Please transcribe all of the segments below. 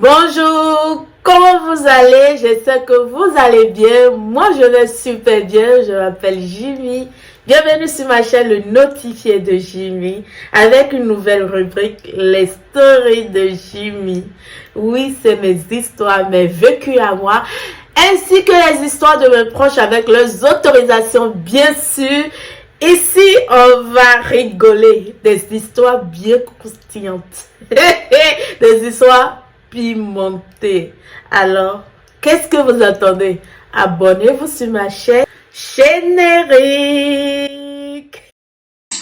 Bonjour, comment vous allez? J'espère que vous allez bien. Moi, je vais super bien. Je m'appelle Jimmy. Bienvenue sur ma chaîne Le Notifié de Jimmy avec une nouvelle rubrique, les stories de Jimmy. Oui, c'est mes histoires, mes vécus à moi, ainsi que les histoires de mes proches avec leurs autorisations, bien sûr. Ici, on va rigoler des histoires bien croustillantes, des histoires pimentées. Alors, qu'est-ce que vous attendez? Abonnez-vous sur ma chaîne. Générique.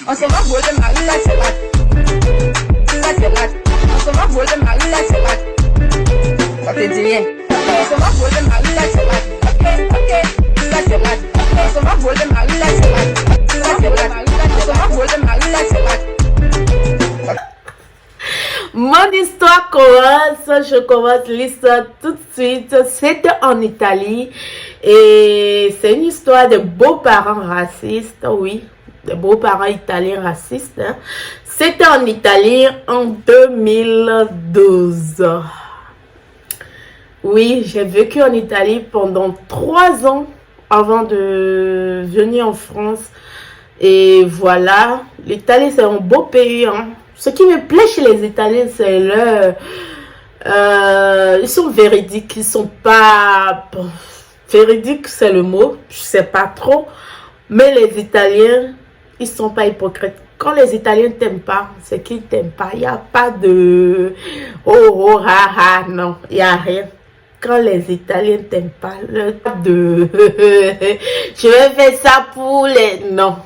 On s'en va voler ma la c'est là. On s'en va voler ma la c'est là. Ça te dit rien. On s'en va voler ma la c'est là. Ok. La c'est là. On s'en va voler ma la c'est là. La c'est là. On s'en va voler ma la c'est là. Mon histoire commence, je commence l'histoire tout de suite. C'était en Italie et c'est une histoire de beaux-parents racistes, oui, de beaux-parents italiens racistes. Hein. C'était en Italie en 2012. Oui, j'ai vécu en Italie pendant 3 ans avant de venir en France. Et voilà, l'Italie c'est un beau pays, hein. Ce qui me plaît chez les Italiens, c'est leur... ils sont véridiques, ils sont pas... Bon, véridique, c'est le mot, je sais pas trop. Mais les Italiens, ils sont pas hypocrites. Quand les Italiens t'aiment pas, c'est qu'ils t'aiment pas. Il n'y a pas de... Oh, ha, ha, non, il n'y a rien. Quand les Italiens t'aiment pas, le de... Je vais faire ça pour les... Non.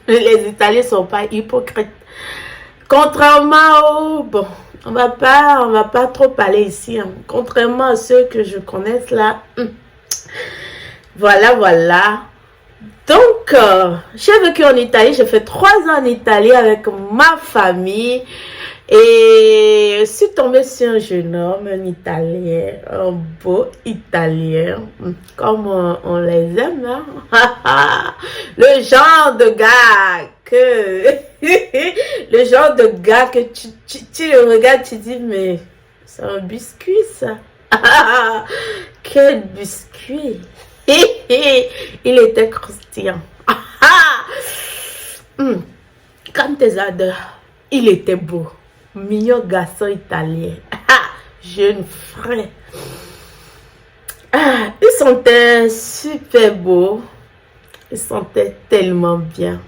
Les Italiens sont pas hypocrites. Contrairement au... Bon, on va pas trop parler ici. Hein. Contrairement à ceux que je connaisse là. Voilà. Donc, j'ai vécu en Italie. J'ai fait 3 ans en Italie avec ma famille. Et je suis tombée sur un jeune homme, un Italien, un beau Italien, comme on les aime, hein? Le genre de gars que, le genre de gars que tu le regardes, tu dis, mais c'est un biscuit ça. Quel biscuit. Il était croustillant. Comme tes odeurs, il était beau. Mignon garçon italien. Jeune frère. Ils sentait super beau. Ils sentaient tellement bien.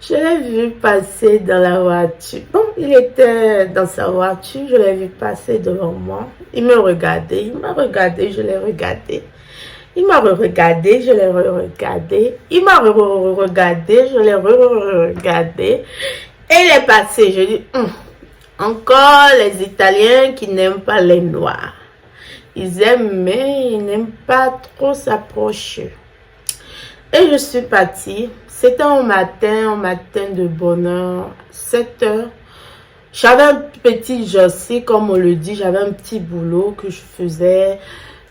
Je l'ai vu passer dans la voiture. Bon, il était dans sa voiture. Je l'ai vu passer devant moi. Il me regardait. Il m'a regardé. Je l'ai regardé. Il m'a regardé. Je l'ai regardé. Il m'a regardé. Je l'ai regardé. Et il est passé, je dis, encore les Italiens qui n'aiment pas les Noirs. Ils aiment, mais ils n'aiment pas trop s'approcher. Et je suis partie. C'était un matin de bonheur, 7 heures. J'avais un petit job, comme on le dit, j'avais un petit boulot que je faisais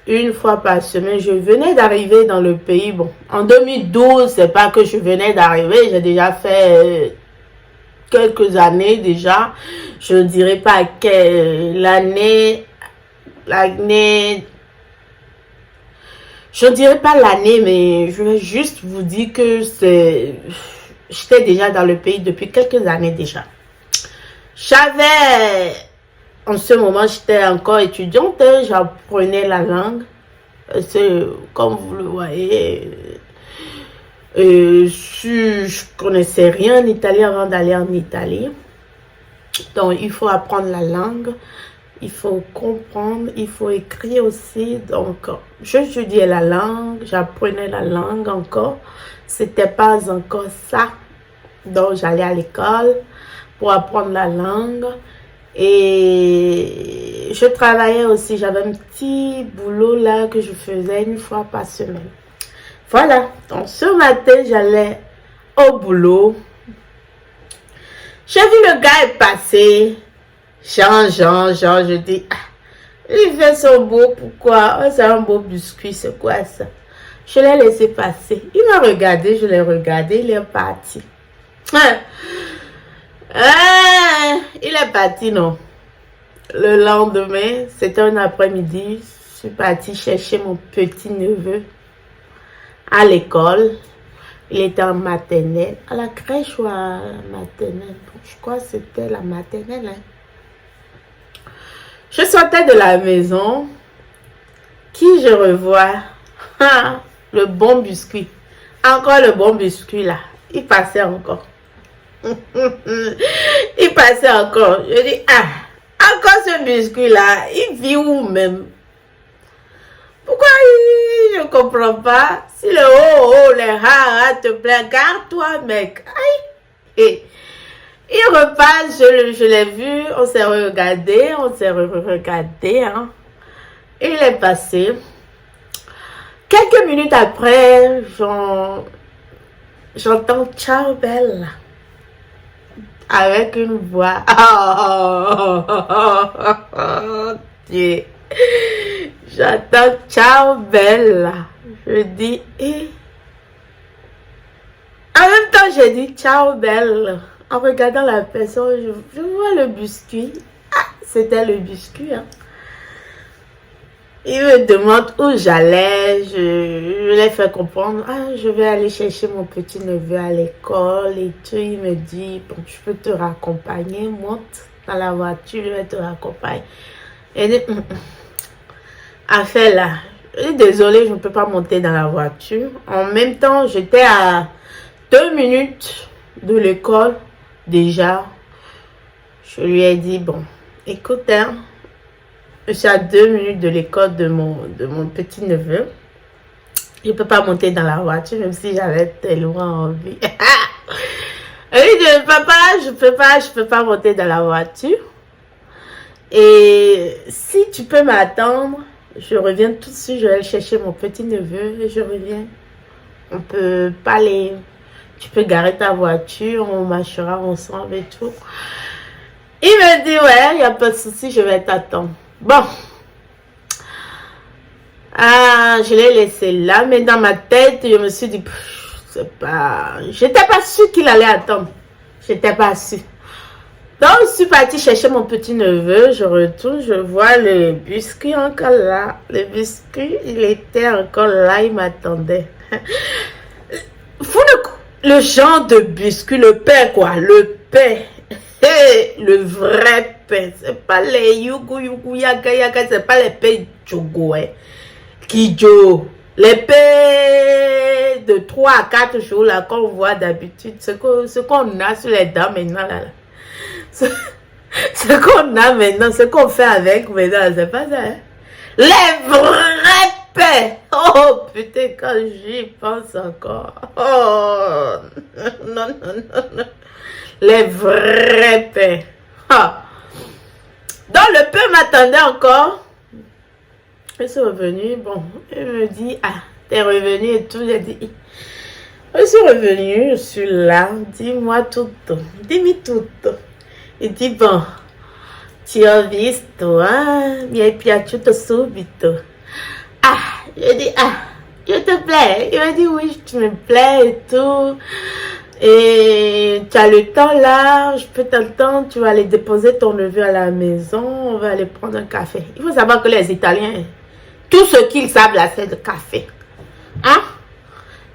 une fois par semaine. Je venais d'arriver dans le pays. Bon, en 2012, c'est pas que je venais d'arriver, j'ai déjà fait... quelques années déjà, je ne dirais pas que l'année, je ne dirais pas l'année, mais je vais juste vous dire que j'étais déjà dans le pays depuis quelques années déjà. En ce moment, j'étais encore étudiante, j'apprenais la langue, comme vous le voyez. Je connaissais rien en italien avant d'aller en Italie. Donc, il faut apprendre la langue. Il faut comprendre. Il faut écrire aussi. Donc, j'étudiais la langue. J'apprenais la langue encore. C'était pas encore ça. Donc, j'allais à l'école pour apprendre la langue. Et je travaillais aussi. J'avais un petit boulot là que je faisais une fois par semaine. Voilà, donc ce matin, j'allais au boulot. J'ai vu le gars est passé. Jean, je dis, il fait son beau, pourquoi? Oh, c'est un beau biscuit, c'est quoi ça? Je l'ai laissé passer. Il m'a regardé, je l'ai regardé, il est parti. Il est parti, non? Le lendemain, c'était un après-midi, je suis partie chercher mon petit-neveu à l'école. Il était en maternelle, à la crèche ou à la maternelle. Je crois que c'était la maternelle. Hein. Je sortais de la maison. Qui je revois? Ah, le bon biscuit. Encore le bon biscuit là. Il passait encore. Il passait encore. Je dis, ah, encore ce biscuit là. Il vit où même? Pourquoi je ne comprends pas? Si le les rats te plaît, garde-toi, mec. Aïe. Et il repasse, je l'ai vu, on s'est regardé, hein. Et il est passé. Quelques minutes après, j'entends ciao belle avec une voix. Oh, Dieu. J'entends ciao belle. Je dis en même temps j'ai dit ciao belle. En regardant la personne, je vois le biscuit. Ah, c'était le biscuit. Hein. Il me demande où j'allais. Je l'ai fait comprendre. Ah, je vais aller chercher mon petit neveu à l'école et tout. Il me dit, bon, je peux te raccompagner. Monte dans la voiture, je vais te raccompagner. Et dit, affaire là. Je dis, désolée, je ne peux pas monter dans la voiture. En même temps, j'étais à 2 minutes de l'école. Déjà, je lui ai dit, bon, écoute, hein, je suis à 2 minutes de l'école de mon petit-neveu. Je ne peux pas monter dans la voiture, même si j'avais tellement envie. Et il dit, papa, je peux pas monter dans la voiture. Et si tu peux m'attendre, je reviens tout de suite, je vais aller chercher mon petit-neveu et je reviens. On peut parler. Tu peux garer ta voiture, on marchera ensemble et tout. Il me dit, ouais, il n'y a pas de souci, je vais t'attendre. Bon. Ah, je l'ai laissé là, mais dans ma tête, je me suis dit, c'est pas... J'étais pas sûre qu'il allait attendre. J'étais pas sûre. Donc, je suis partie chercher mon petit-neveu. Je retourne, je vois le biscuit encore là. Le biscuit, il était encore là, il m'attendait. Le genre de biscuit, le pain quoi, le pain, le vrai pain, c'est pas les yugu yaga, c'est pas les pains djogo, hein, kijo, les pains de 3 à 4 jours là qu'on voit d'habitude, ce qu'on a sur les dents maintenant là, ce qu'on a maintenant, ce qu'on fait avec maintenant, c'est pas ça, hein? Les vrais paix. Oh putain, quand j'y pense encore. Oh non. Les vrais paix. Ah. Donc le paix m'attendait encore. Je suis revenue. Bon, il me dit, ah, t'es revenu et tout. J'ai dit, je suis revenue, je suis là. Dis-moi tout. Dis-moi tout. Il dit, bon, tu as visto, hein? Mi hai piaciuto subito. Ah, je dis, ah, je te plais. Il m'a dit, oui, tu me plais et tout. Et tu as le temps là, je peux t'entendre, tu vas aller déposer ton neveu à la maison, on va aller prendre un café. Il faut savoir que les Italiens, tout ce qu'ils savent là, c'est le café. Hein?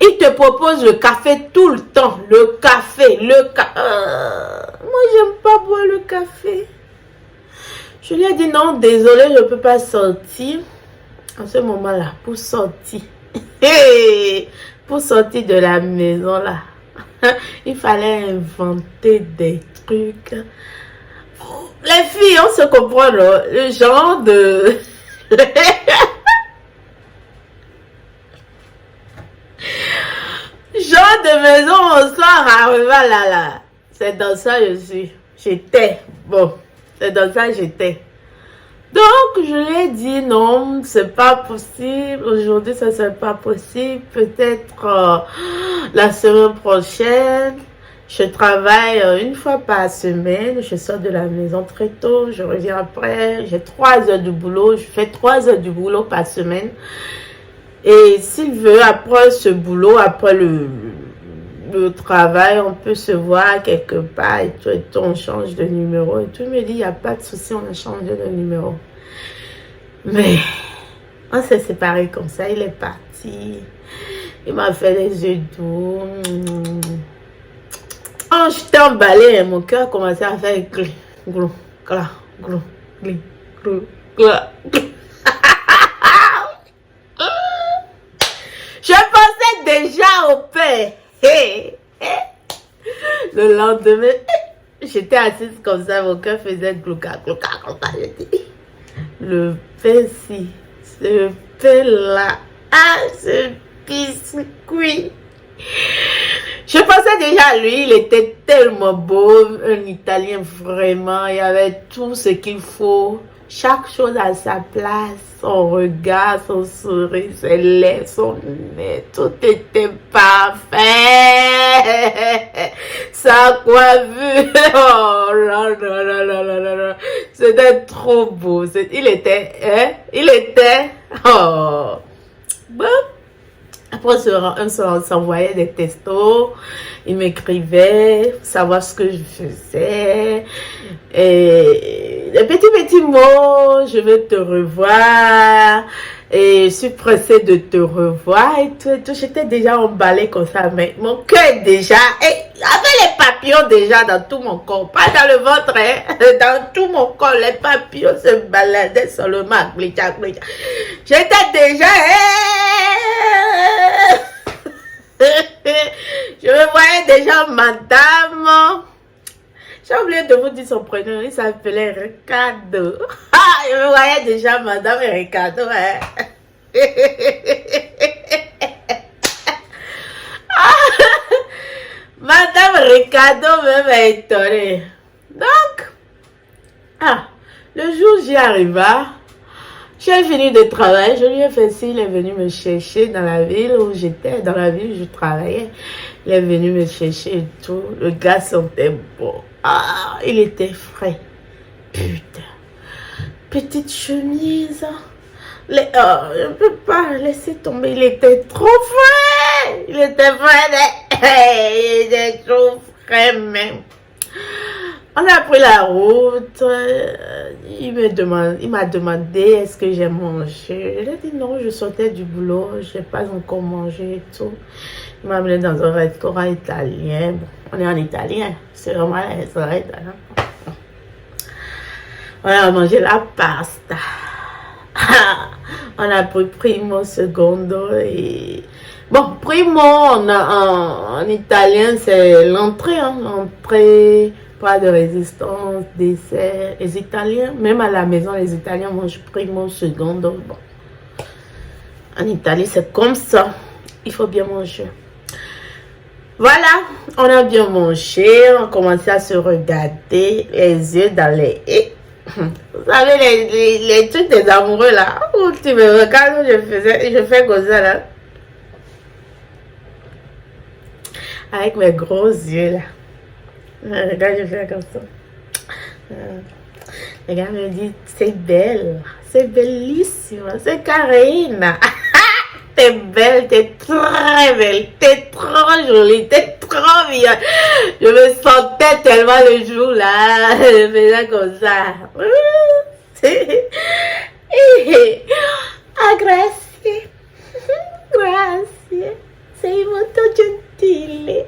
Ils te proposent le café tout le temps. Le café. Moi, j'aime pas boire le café. Je lui ai dit non, désolé, je ne peux pas sortir. En ce moment-là, pour sortir. Pour sortir de la maison là. Il fallait inventer des trucs. Les filles, on se comprend, là, le genre de... genre de maison au soir, là. C'est dans ça je suis. J'étais. Bon, c'est dans ça j'étais. Donc, je lui ai dit non, c'est pas possible. Aujourd'hui, ça c'est pas possible. Peut-être la semaine prochaine. Je travaille une fois par semaine. Je sors de la maison très tôt. Je reviens après. J'ai 3 heures de boulot. Je fais 3 heures de boulot par semaine. Et s'il veut, après ce boulot, après le travail, on peut se voir quelque part et tout, on change de numéro et tout. Il me dit, il n'y a pas de souci, on a changé de numéro. Mais on s'est séparés comme ça, il est parti. Il m'a fait les yeux doux. Quand j'étais emballée, mon cœur commençait à faire glou, glou, glou, glou, glou, glou, glou. Je pensais déjà au père. Le lendemain, j'étais assise comme ça, mon cœur faisait glouka, glouka, glouka. Je dis, le pain-ci, ce pain-là, ce biscuit. Je pensais déjà à lui, il était tellement beau, un Italien vraiment, il y avait tout ce qu'il faut, chaque chose à sa place, son regard, son sourire, ses lèvres, son nez, tout était parfait. Sa coiffure, oh là là là là là là, c'était trop beau, il était, oh, bon. Après, on s'envoyait des textos, il m'écrivait, savoir ce que je faisais, et des petits mots, je veux te revoir, et je suis pressée de te revoir, et tout. J'étais déjà emballée comme ça, mais mon cœur déjà, et avec les papillons déjà dans tout mon corps, pas dans le ventre, hein, dans tout mon corps, les papillons se baladaient seulement, j'étais déjà, je me voyais déjà madame. J'ai oublié de vous dire son prénom, il s'appelait Ricardo. Je me voyais déjà madame Ricardo. Hein. Madame Ricardo même étonnée. Donc, le jour j'y arriva. J'ai fini de travailler, je lui ai fait signe, il est venu me chercher dans la ville où j'étais, dans la ville où je travaillais. Il est venu me chercher et tout. Le gars sentait bon. Il était frais. Putain. Petite chemise. Je ne peux pas laisser tomber. Il était trop frais. Il était frais. Il était trop frais même. On a pris la route, il m'a demandé est-ce que j'ai mangé. Je lui ai dit non, je sortais du boulot, je n'ai pas encore mangé et tout. Il m'a amené dans un restaurant italien. Bon, on est en italien, c'est vraiment un restaurant italien. On a mangé la pasta. On a pris primo, secondo et... Bon, primo en italien c'est l'entrée, hein, l'entrée... Pas de résistance, dessert. Les Italiens, même à la maison, les Italiens mangent primo, secondo. Bon. En Italie, c'est comme ça. Il faut bien manger. Voilà, on a bien mangé. On commençait à se regarder les yeux dans les... Vous savez, les trucs des amoureux là. Où tu me regardes, je fais comme ça là. Avec mes gros yeux là. Regarde, je fais comme ça. Le gars me dit, c'est belle, c'est bellissime, c'est Karine. T'es belle, t'es très belle, t'es trop jolie, t'es trop bien. Je me sentais tellement le jour là, je faisais comme ça. Grazie, grazie, sei molto gentile.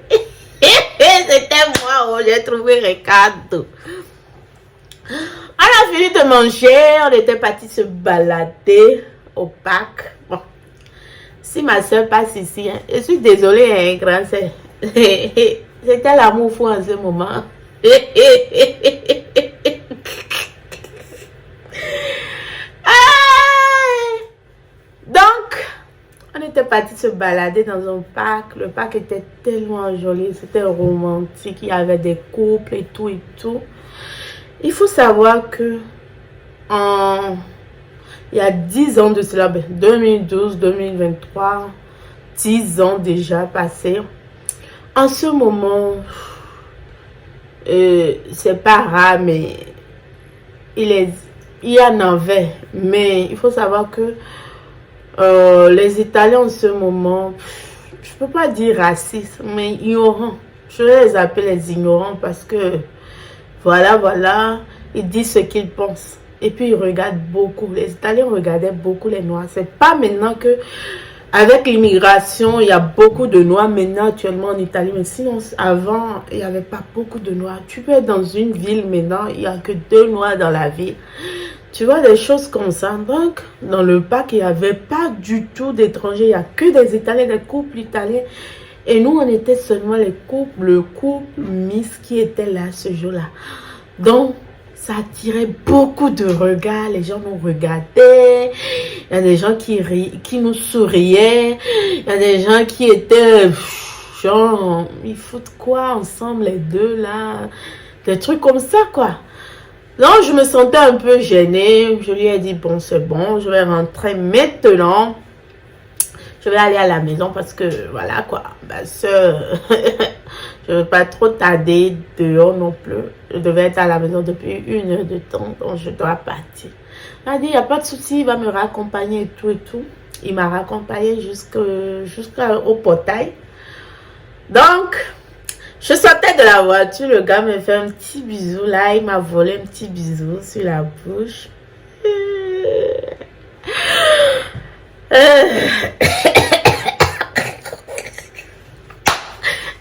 C'était moi où j'ai trouvé Ricardo. On a fini de manger, on était parti se balader au parc. Bon, si ma soeur passe ici, hein, je suis désolée, hein, grand sœur. C'était l'amour fou en ce moment. Donc, on était parti se balader dans un parc. Le parc était tellement joli, c'était romantique. Il y avait des couples et tout et tout. Il faut savoir que il y a 10 ans de cela, 2012, 2023, 10 ans déjà passés. En ce moment, c'est pas rare, mais il y en avait. Mais il faut savoir que les Italiens en ce moment, je peux pas dire racistes, mais ignorants. Je vais les appeler les ignorants parce que, voilà, ils disent ce qu'ils pensent. Et puis, ils regardent beaucoup. Les Italiens regardaient beaucoup les Noirs. C'est pas maintenant que, avec l'immigration, il y a beaucoup de Noirs maintenant actuellement en Italie. Mais sinon, avant, il n'y avait pas beaucoup de Noirs. Tu peux être dans une ville maintenant, il n'y a que 2 Noirs dans la ville. Tu vois, des choses comme ça. Donc, dans le parc, il n'y avait pas du tout d'étrangers. Il n'y a que des Italiens, des couples italiens. Et nous, on était seulement le couple Miss qui était là ce jour-là. Donc, ça attirait beaucoup de regards. Les gens nous regardaient. Il y a des gens qui nous souriaient. Il y a des gens qui étaient genre, ils foutent quoi ensemble les deux là? Des trucs comme ça quoi. Donc, je me sentais un peu gênée. Je lui ai dit, bon, c'est bon, je vais rentrer maintenant. Je vais aller à la maison parce que, voilà, quoi. Ma soeur, je ne veux pas trop tarder dehors non plus. Je devais être à la maison depuis 1 heure de temps, donc je dois partir. Il m'a dit, il n'y a pas de souci, il va me raccompagner et tout et tout. Il m'a raccompagné jusqu'au portail. Donc, je sortais de la voiture, le gars me fait un petit bisou là, il m'a volé un petit bisou sur la bouche.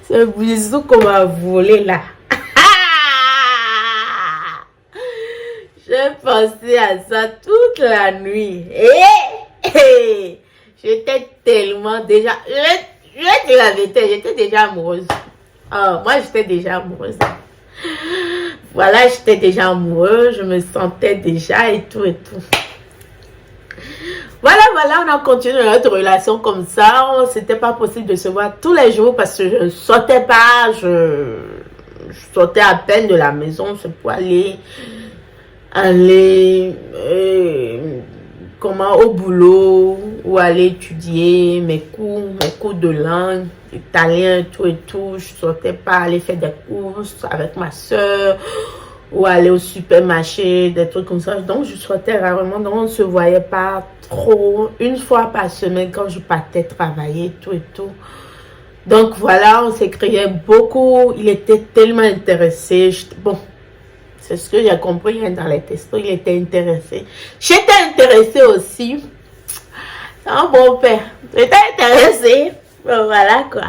Ce bisou qu'on m'a volé là. J'ai pensé à ça toute la nuit. J'étais tellement déjà... Je vais dire la vérité, j'étais déjà amoureuse. Moi, j'étais déjà amoureuse. Voilà, j'étais déjà amoureuse. Je me sentais déjà et tout et tout. Voilà, on a continué notre relation comme ça. C'était pas possible de se voir tous les jours parce que je ne sortais pas. Je sortais à peine de la maison. Je pouvais aller au boulot ou aller étudier mes cours de langue, italien, tout et tout. Je sortais pas aller faire des courses avec ma soeur ou aller au supermarché, des trucs comme ça. Donc, je sortais rarement. Donc, on ne se voyait pas trop. 1 fois par semaine quand je partais travailler, tout et tout. Donc, voilà, on s'écrivait beaucoup. Il était tellement intéressé. Bon, c'est ce que j'ai compris dans les textos. Il était intéressé. J'étais intéressée aussi. Un bon père. J'étais intéressée. Bon, voilà quoi.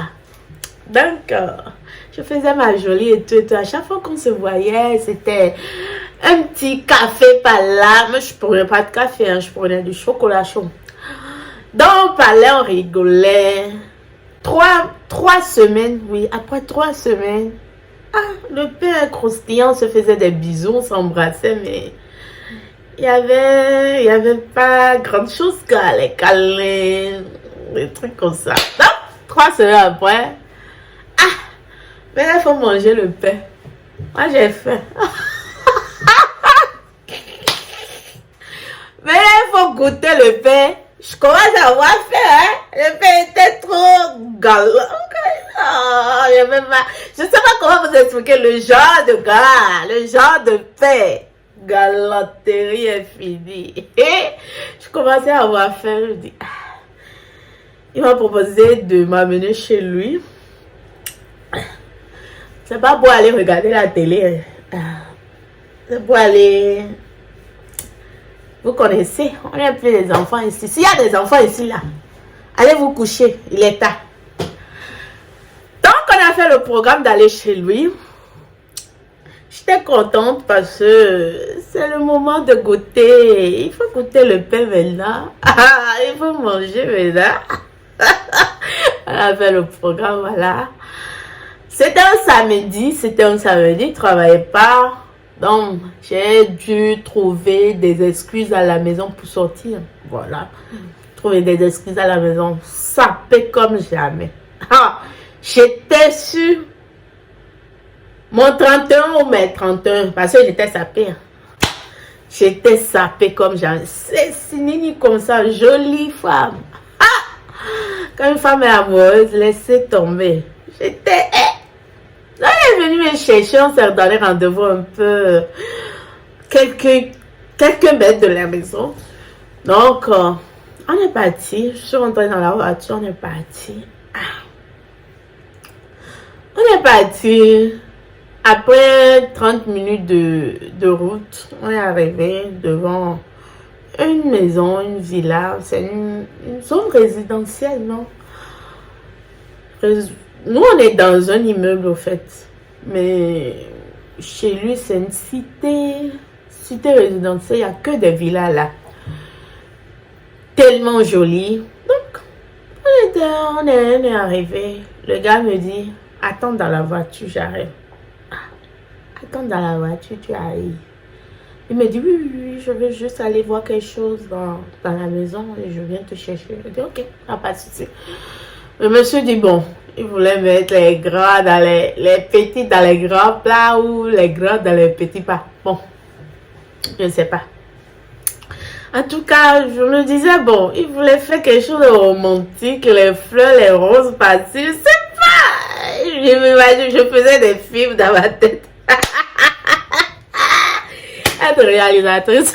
Donc, je faisais ma jolie et tout et tout. À chaque fois qu'on se voyait, c'était un petit café par là. Mais je ne prenais pas de café, hein, je prenais du chocolat chaud. Donc, on parlait, on rigolait. 3 semaines, oui, après 3 semaines, le père croustillant se faisait des bisous, on s'embrassait, mais il y avait pas grand chose qu'à les câlins, des trucs comme ça. Donc, 3 semaines après, mais il faut manger le pain. Moi, j'ai faim. Mais il faut goûter le pain. Je commence à avoir faim, hein. Le pain était trop galant. Je ne sais pas comment vous expliquer le genre de gars, le genre de pain. Galanterie est finie. Et je commençais à avoir faim. Je dis, il m'a proposé de m'amener chez lui. C'est pas pour aller regarder la télé. C'est pour aller... Vous connaissez, on est plus des enfants ici. S'il y a des enfants ici, là, allez vous coucher, il est tard. Donc, on a fait le programme d'aller chez lui. J'étais contente parce que c'est le moment de goûter. Il faut goûter le pain maintenant. Il faut manger maintenant. On a fait le programme, voilà. C'était un samedi, je ne travaillais pas. Donc, j'ai dû trouver des excuses à la maison pour sortir. Voilà. Trouver des excuses à la maison. Sapé comme jamais. J'étais sur mon 31 ou mes 31. Parce que j'étais sapée. J'étais sapée comme jamais. C'est Nini comme ça. Jolie femme. Quand une femme est amoureuse, laissez tomber. J'étais... Elle est venue me chercher, on s'est donné rendez-vous un peu quelques mètres de la maison. Donc, on est parti. Je suis rentrée dans la voiture, on est parti. On est parti. Après 30 minutes de route, on est arrivé devant une maison, une villa. C'est une zone résidentielle, non? Nous, on est dans un immeuble, au fait. Mais chez lui, c'est une cité résidentielle. Il n'y a que des villas là. Tellement joli. Donc, on est arrivé. Le gars me dit, attends dans la voiture, j'arrive. Attends dans la voiture, tu arrives. Il me dit, oui, je veux juste aller voir quelque chose dans la maison et je viens te chercher. Je dis, ok, pas de souci. Le monsieur dit, bon, il voulait mettre les gras dans les petits dans les grands plats ou les gras dans les petits plats. Bon, je ne sais pas. En tout cas, je me disais, bon, il voulait faire quelque chose de romantique, les fleurs, les roses parties, je sais pas. Je faisais des films dans ma tête. Être réalisatrice,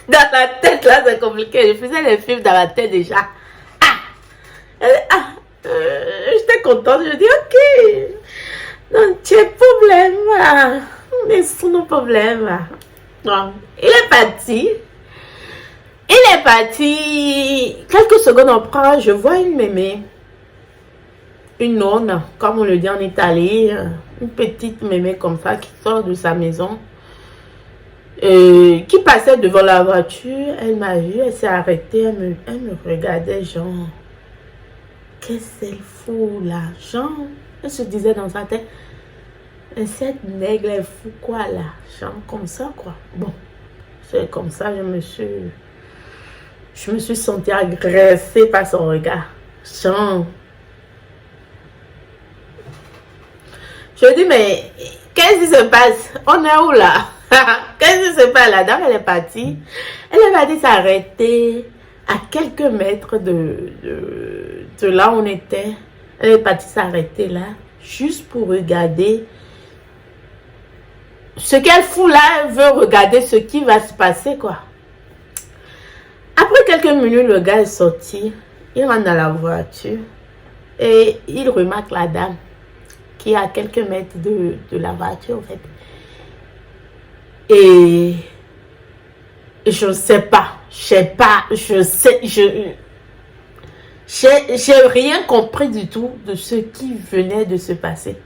dans la tête, là, c'est compliqué. Je faisais des films dans ma tête déjà. J'étais contente, je dis, ok. Non, tu es problème. Mais c'est nos problèmes. Bon, il est parti. Quelques secondes après, je vois une mémé. Une nonne, comme on le dit en Italie. Une petite mémé comme ça qui sort de sa maison. Qui passait devant la voiture. Elle m'a vu, elle s'est arrêtée. Elle me regardait genre. Qu'est-ce qu'elle fout là? Genre, elle se disait dans sa tête. Cette nègre, elle fout quoi là? Genre comme ça quoi. Bon, c'est comme ça, je me suis sentie agressée par son regard. Genre. Je dis, mais qu'est-ce qui se passe? On est où là? Qu'est-ce qui se passe? La dame, elle est partie. Elle est partie s'arrêter à quelques mètres de là où on était. Elle est partie s'arrêter là, juste pour regarder ce qu'elle fout là. Elle veut regarder ce qui va se passer, quoi. Après quelques minutes, le gars est sorti. Il rentre dans la voiture et il remarque la dame qui est à quelques mètres de la voiture, en fait. Et je sais pas, j'ai rien compris du tout de ce qui venait de se passer.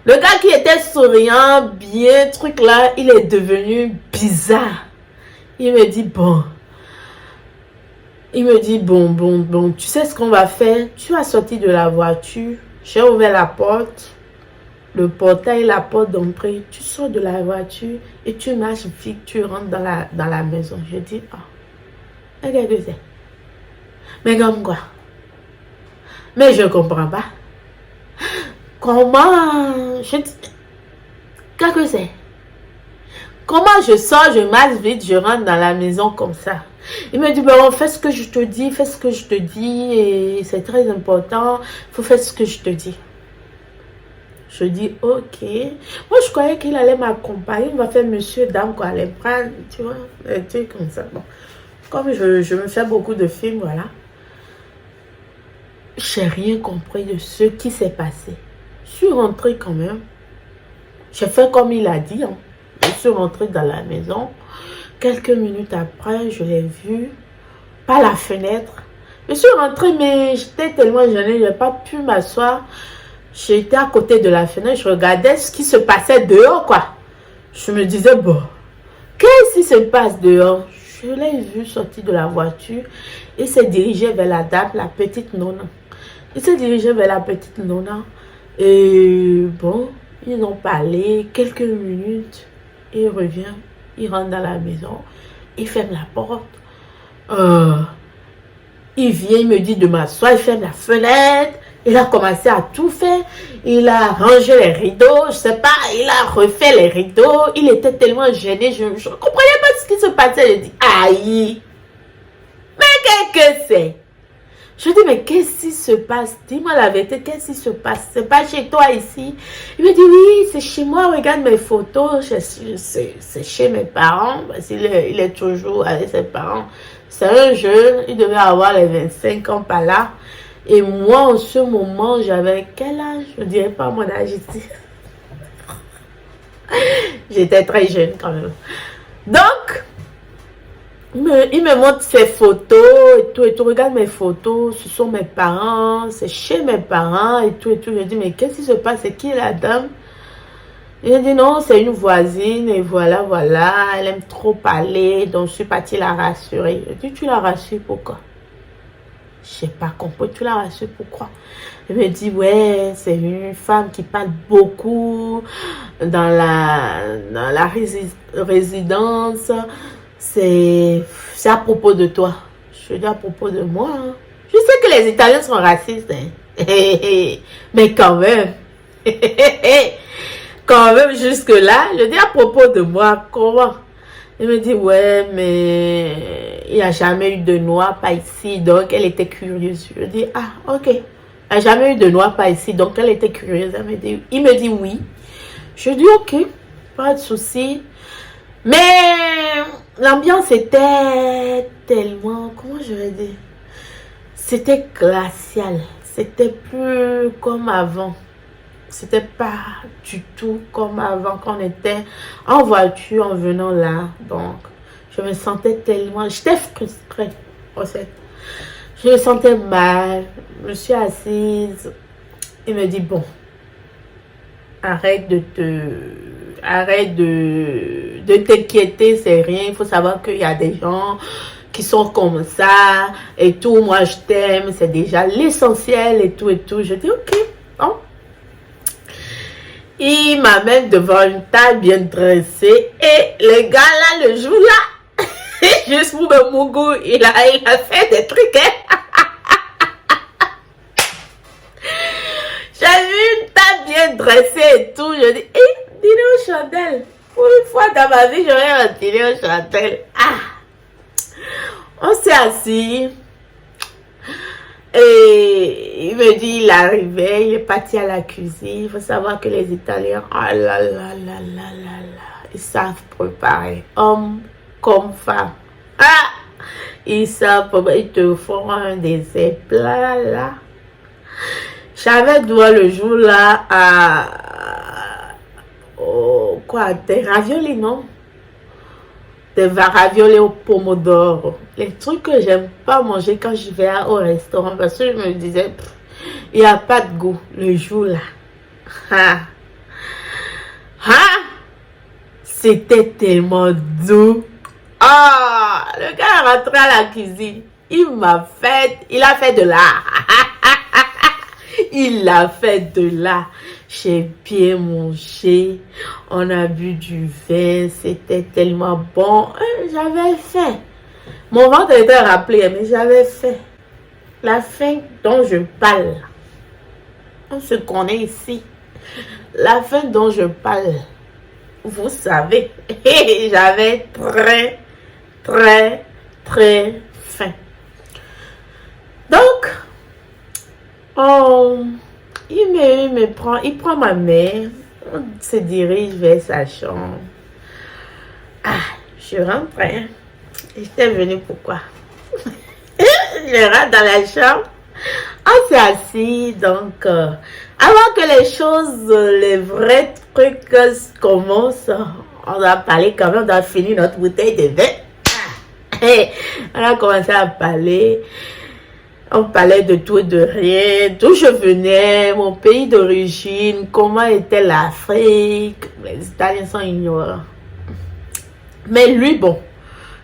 Le gars qui était souriant, bien, truc là, il est devenu bizarre. Il me dit, bon, tu sais ce qu'on va faire? Tu as sorti de la voiture, j'ai ouvert la porte, le portail, la porte d'entrée, tu sors de la voiture et tu marches vite, tu rentres dans la maison. Je dis, oh, qu'est-ce que c'est? Mais comme quoi? Mais je comprends pas. Comment? Je dis, qu'est-ce que c'est? Comment je sors, je marche vite, je rentre dans la maison comme ça? Il me dit, bon, fais ce que je te dis, fais ce que je te dis, et c'est très important, il faut faire ce que je te dis. Je dis, ok. Moi, je croyais qu'il allait m'accompagner, il va faire monsieur, dame, quoi, les prendre, tu vois, un truc comme ça. Bon. Comme je me fais beaucoup de films, voilà. J'ai rien compris de ce qui s'est passé. Je suis rentrée quand même. J'ai fait comme il a dit, hein. Je suis rentrée dans la maison. Quelques minutes après, je l'ai vu par la fenêtre. Je suis rentrée, mais j'étais tellement gênée, je n'ai pas pu m'asseoir. J'étais à côté de la fenêtre, je regardais ce qui se passait dehors, quoi. Je me disais, bon, qu'est-ce qui se passe dehors? Je l'ai vu sortir de la voiture et s'est dirigé vers la dame, la petite nonna. Il s'est dirigé vers la petite nonna. Et bon, ils ont parlé quelques minutes. Il revient, il rentre dans la maison, il ferme la porte. Il vient, il me dit de m'asseoir, il ferme la fenêtre. Il a commencé à tout faire. Il a rangé les rideaux, je sais pas, il a refait les rideaux. Il était tellement gêné, je ne comprenais pas ce qui se passait. Je dis, aïe, mais qu'est-ce que c'est? Je dis, mais qu'est-ce qui se passe? Dis-moi la vérité, qu'est-ce qui se passe? C'est pas chez toi ici? Il me dit, oui, c'est chez moi, regarde mes photos. C'est chez mes parents, parce qu'il il est toujours avec ses parents. C'est un jeune, il devait avoir les 25 ans par là. Et moi, en ce moment, j'avais quel âge? Je ne dirais pas mon âge ici. J'étais très jeune quand même. Donc, il me montre ses photos et tout, et tout. Regarde mes photos, ce sont mes parents, c'est chez mes parents et tout, et tout. Je dis, mais qu'est-ce qui se passe? C'est qui la dame? Il dit, non, c'est une voisine, et voilà, elle aime trop parler, donc je suis partie la rassurer. Je dis, tu la rassures, pourquoi? Je n'ai pas compris, tu la rassures, pourquoi? Il me dit, ouais, c'est une femme qui parle beaucoup dans la résidence. C'est à propos de toi. Je dis à propos de moi. Hein. Je sais que les Italiens sont racistes. Hein. Mais quand même. Quand même jusque-là. Je dis à propos de moi. Comment? Il me dit, ouais, mais il n'y a jamais eu de noir pas ici. Donc, elle était curieuse. Je dis, ah, ok. Il n'y a jamais eu de noir pas ici. Donc, elle était curieuse. Il me dit oui. Je dis, ok. Pas de souci. Mais l'ambiance était tellement, comment je vais dire, c'était glacial, c'était plus comme avant, c'était pas du tout comme avant quand on était en voiture en venant là. Donc je me sentais tellement, j'étais frustrée en fait, je me sentais mal, je me suis assise, il me dit bon, arrête de t'inquiéter, c'est rien. Il faut savoir qu'il y a des gens qui sont comme ça et tout. Moi, je t'aime, c'est déjà l'essentiel et tout et tout. Je dis, ok, bon. Il m'amène devant une table bien dressée et le gars là, le jour là, juste pour me mougou, il a fait des trucs. Hein? J'ai vu une table bien dressée et tout. Je dis, dîner au chandelle. Pour une fois dans ma vie, j'aurais un dîner au chandelle. On s'est assis. Et il me dit, il arrivait, il est parti à la cuisine. Il faut savoir que les Italiens, oh là là là là là là, ils savent préparer, homme comme femme. Ils savent, ils te font un des plats là. J'avais droit le jour là à des raviolis, non? Des raviolis au pomodoro. Les trucs que j'aime pas manger quand je vais au restaurant parce que je me disais, il n'y a pas de goût le jour là. C'était tellement doux. Le gars est rentré à la cuisine. Il a fait de l'art. Il a fait de l'art. J'ai bien mangé. On a bu du vin. C'était tellement bon. J'avais faim. Mon ventre était rappelé, mais j'avais faim. La faim dont je parle. On se connaît ici. La faim dont je parle. Vous savez. J'avais très, très, très faim. Donc, il prend ma main, on se dirige vers sa chambre. Je rentre, hein. J'étais venue pourquoi? Je rentre dans la chambre, on s'est assis, donc, avant que les choses, les vrais trucs commencent, on doit parler quand même, on doit finir notre bouteille de vin. On a commencé à parler. On parlait de tout et de rien, d'où je venais, mon pays d'origine, comment était l'Afrique. Les Italiens sont ignorants. Mais lui, bon,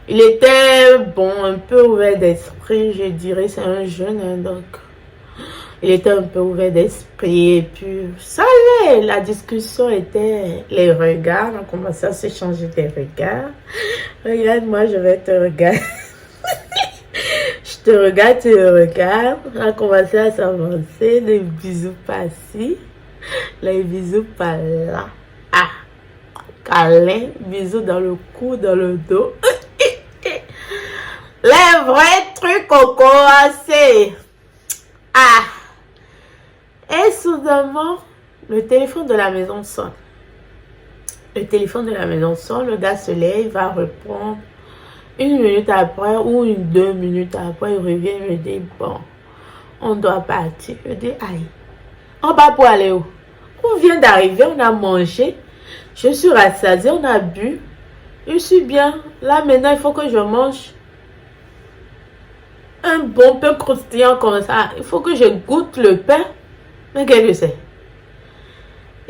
il était, bon, un peu ouvert d'esprit, je dirais, c'est un jeune, hein, donc, il était un peu ouvert d'esprit, et puis, ça allait, la discussion était les regards, on commençait à s'échanger des regards. Regarde, moi, je vais te regarder. Je te regarde, tu me regardes. On a commencé à s'avancer. Les bisous par-ci. Les bisous par-là. Câlin. Bisous dans le cou, dans le dos. Les vrais trucs ont commencé. Et soudainement, le téléphone de la maison sonne. Le téléphone de la maison sonne. Le gars se lève, il va répondre. 1 minute après ou 2 minutes après, il revient et me dit, bon, on doit partir. Je dis, aïe, on va pour aller où? On vient d'arriver, on a mangé. Je suis rassasiée, on a bu. Je suis bien. Là, maintenant, il faut que je mange un bon pain croustillant comme ça. Il faut que je goûte le pain. Mais qu'est-ce que c'est?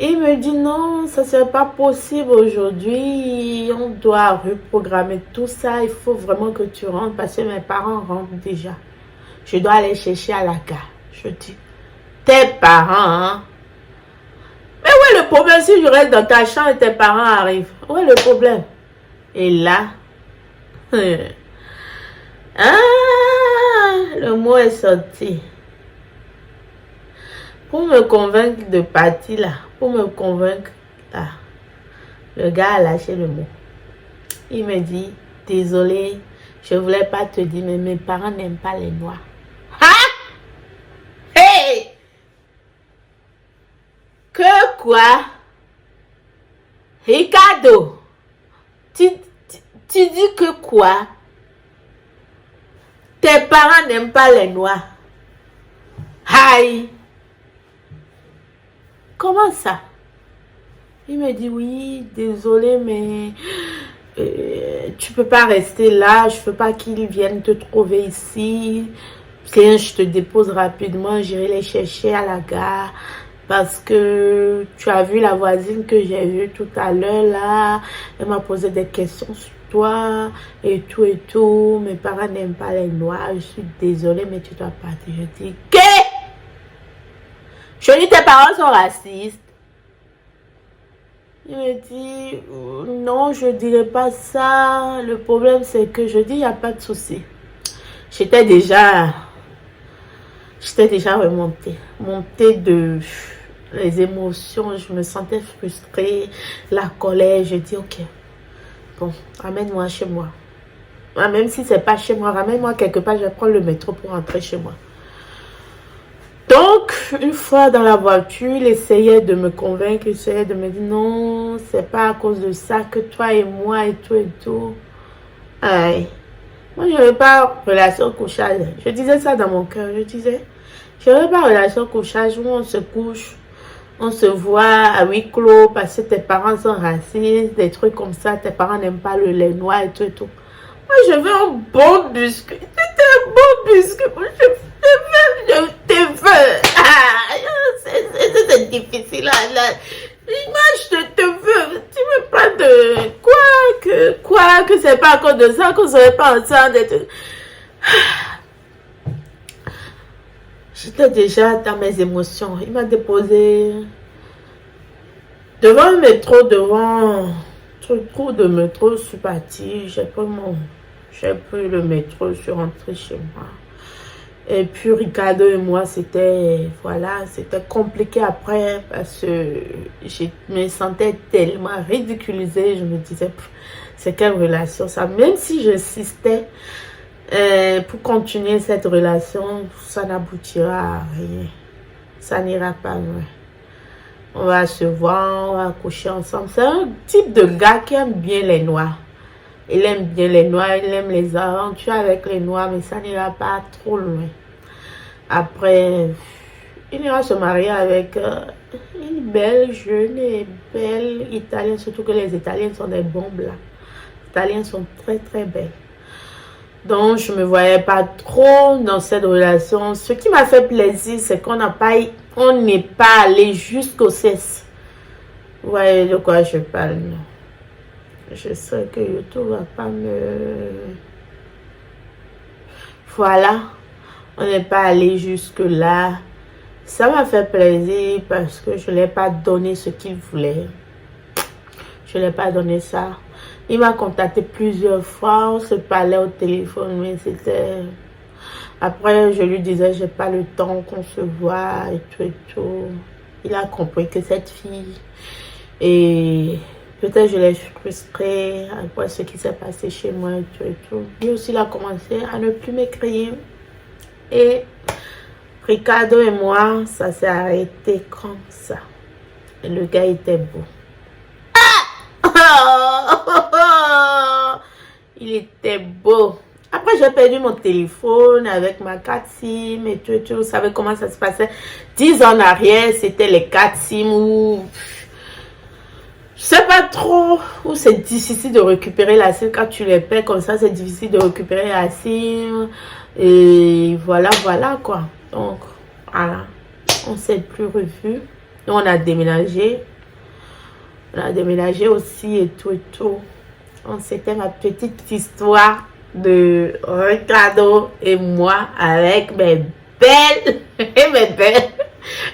Il me dit non, ça ne serait pas possible aujourd'hui. On doit reprogrammer tout ça. Il faut vraiment que tu rentres parce que mes parents rentrent déjà. Je dois aller chercher à la gare. Je dis, tes parents, hein? Mais où est le problème si je reste dans ta chambre et tes parents arrivent? Où est le problème? Et là, le mot est sorti. Pour me convaincre de partir là, pour me convaincre là, le gars a lâché le mot. Il me dit, désolé, je voulais pas te dire, mais mes parents n'aiment pas les noirs. Ah! Hey! Que quoi? Ricardo, tu dis que quoi? Tes parents n'aiment pas les noirs. Aïe! Comment ça? Il me dit oui, désolé, mais tu peux pas rester là. Je veux pas qu'ils viennent te trouver ici. Tiens, je te dépose rapidement. J'irai les chercher à la gare. Parce que tu as vu la voisine que j'ai vue tout à l'heure là. Elle m'a posé des questions sur toi et tout et tout. Mes parents n'aiment pas les noirs. Je suis désolée, mais tu dois partir. Je dis, qu'est? Je dis, tes parents sont racistes. Il me dit, non, je ne dirais pas ça. Le problème, c'est que je dis, il n'y a pas de souci. J'étais déjà remontée. Montée de les émotions. Je me sentais frustrée. La colère. Je dis, ok, bon, ramène-moi chez moi. Même si ce n'est pas chez moi, ramène-moi quelque part. Je vais prendre le métro pour rentrer chez moi. Donc, une fois dans la voiture, il essayait de me convaincre, il essayait de me dire non, c'est pas à cause de ça que toi et moi et tout et tout. Aïe. Moi, je n'avais pas relation couchage. Je disais ça dans mon cœur. Je disais, je n'avais pas relation couchage où on se couche, on se voit à huis clos parce que tes parents sont racistes, des trucs comme ça, tes parents n'aiment pas le lait noir et tout et tout. Moi, je veux un bon biscuit. C'était un bon biscuit. Je te veux. C'est difficile. Là. Moi, je te veux. Tu veux pas de quoi que c'est pas à cause de ça, qu'on serait pas ensemble. J'étais déjà dans mes émotions. Il m'a déposé devant le métro, devant trou de métro. Je suis partie. J'ai pris le métro. Je suis rentrée chez moi. Et puis Ricardo et moi, c'était compliqué après parce que je me sentais tellement ridiculisée. Je me disais, c'est quelle relation ça? Même si j'insistais pour continuer cette relation, ça n'aboutira à rien. Ça n'ira pas loin. On va se voir, on va coucher ensemble. C'est un type de gars qui aime bien les noirs. Il aime bien les noirs, il aime les aventures avec les noirs, mais ça n'ira pas trop loin. Après, il ira se marier avec une belle, jeune et belle Italienne, surtout que les Italiennes sont des bons blancs. Les Italiennes sont très très belles. Donc, je ne me voyais pas trop dans cette relation. Ce qui m'a fait plaisir, c'est qu'on n'est pas allé jusqu'au cesse. Vous voyez de quoi je parle, non? Je sais que YouTube va pas me... Voilà. On n'est pas allé jusque là. Ça m'a fait plaisir parce que je ne l'ai pas donné ce qu'il voulait. Je ne l'ai pas donné ça. Il m'a contacté plusieurs fois. On se parlait au téléphone, mais c'était... Après, je lui disais, j'ai pas le temps qu'on se voit et tout et tout. Il a compris que cette fille... Et peut-être je l'ai frustrée après ce qui s'est passé chez moi et tout et tout. Lui aussi, il a commencé à ne plus m'écrire. Et Ricardo et moi, ça s'est arrêté comme ça. Et le gars était beau. Ah! Il était beau. Après, j'ai perdu mon téléphone avec ma carte SIM et tout, vous savez comment ça se passait. 10 ans en arrière, c'était les cartes SIM où... Je sais pas trop où c'est difficile de récupérer la SIM. Quand tu les perds comme ça, c'est difficile de récupérer la SIM. Et voilà, quoi. Donc, voilà. On s'est plus revu. Nous, on a déménagé. On a déménagé aussi et tout et tout. Donc, c'était ma petite histoire de Ricardo et moi avec mes belles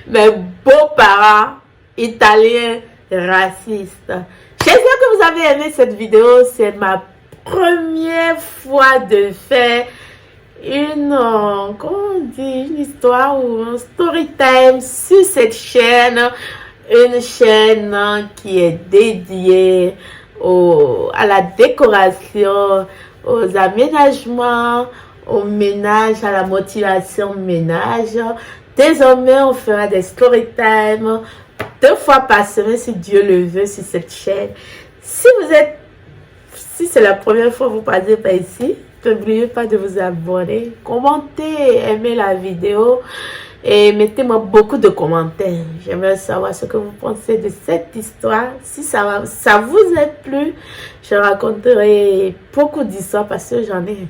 mes beaux-parents italiens racistes. J'espère que vous avez aimé cette vidéo. C'est ma première fois de faire une, comment on dit, une histoire ou un story time sur cette chaîne. Une chaîne qui est dédiée à la décoration, aux aménagements, au ménage, à la motivation ménage. Désormais, on fera des story time 2 fois par semaine si Dieu le veut sur cette chaîne. Si c'est la première fois que vous passez par ici, n'oubliez pas de vous abonner, commenter, aimer la vidéo et mettez-moi beaucoup de commentaires. J'aimerais savoir ce que vous pensez de cette histoire. Si ça vous a plu, je raconterai beaucoup d'histoires parce que j'en ai.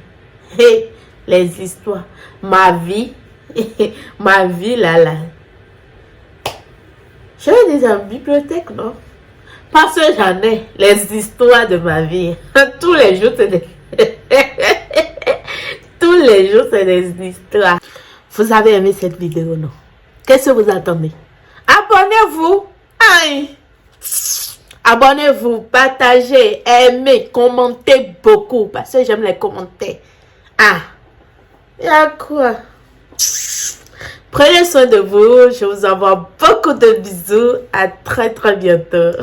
Hey, les histoires, ma vie, ma vie là. Je vais dire en bibliothèque, non? Parce que j'en ai les histoires de ma vie. Tous les jours, c'est des... Tous les jours, c'est des histoires. Vous avez aimé cette vidéo, non? Qu'est-ce que vous attendez? Abonnez-vous! Aïe! Abonnez-vous, partagez, aimez, commentez beaucoup. Parce que j'aime les commentaires. Ah! Il y a quoi? Prenez soin de vous. Je vous envoie beaucoup de bisous. À très bientôt.